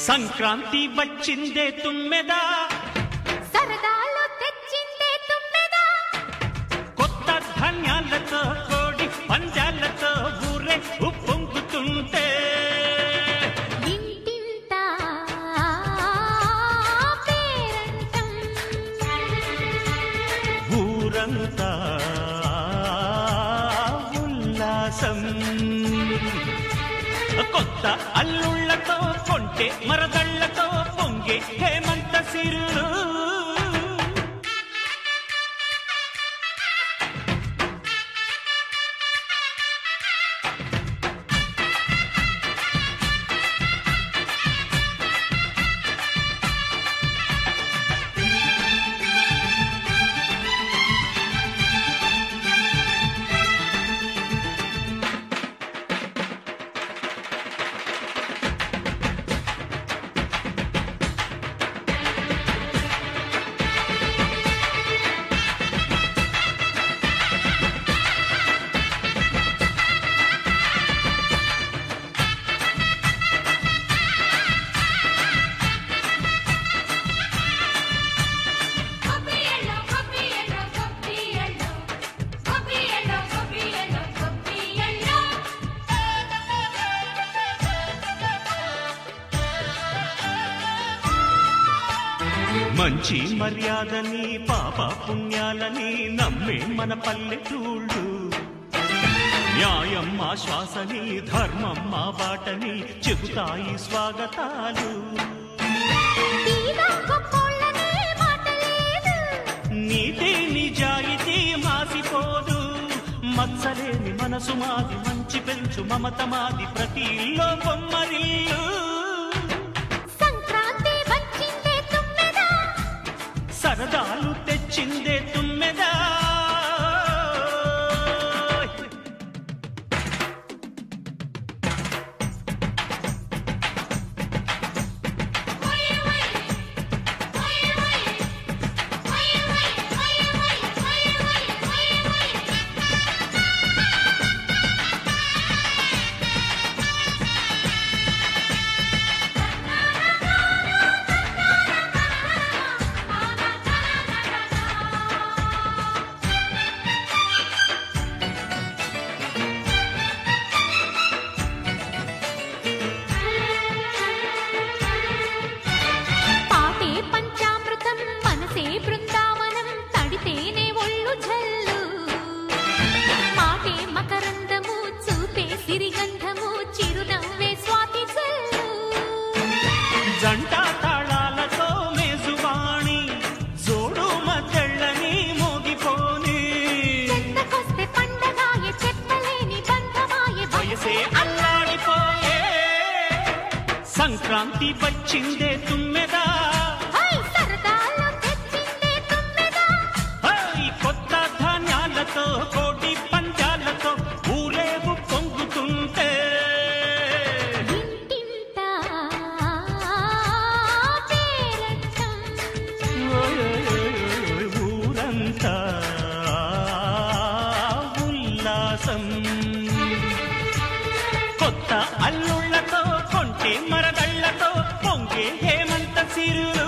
సంక్రాంతి వచ్చిందే తుమ్మెదా, సరదాలో తెచ్చిందే తుమ్మెదా, కొత్త ధాన్యాలతో కోడి పంజాలతో ఊరే ఉప్పొంగుతుంటే ఇంటింత పేరంటం, ఊరంతా ఉల్లాసం. కొత్త అల్లుళ్లతో కొంటే మరదళ్లతో పొంగే హేమంత సిరులు. మంచి మర్యాదని పాప పుణ్యాలని నమ్మే మన పల్లెటూళ్ళు, న్యాయం మా శ్వాసని ధర్మం మా బాటని చెబుతాయి స్వాగతాలు. నీతి నిజాయితీ మాసిపోదు, మత్సలేని మనసు మాది, మంచి పెంచు మమత మాది, ప్రతి ఇల్లో బొమ్మరిల్లు. సరదాలు తెచ్చిందే తుమ్మెదా, జంట తాళాలతో మేజువాణి జోడు మద్దళ్ళని మోగిపోని, వయసే అల్లాడిపోయే. సంక్రాంతి వచ్చిందే తుమ్మెదా, కొత్త ధాన్యాలతో కోటి పంజాలతో ఊరేగు పొంగుతుంటే ఊరంతా ఉల్లాసం. కొత్త అల్లుళ్లతో కొంటే మరదళ్లతో పొంగే హేమంత సిరులు.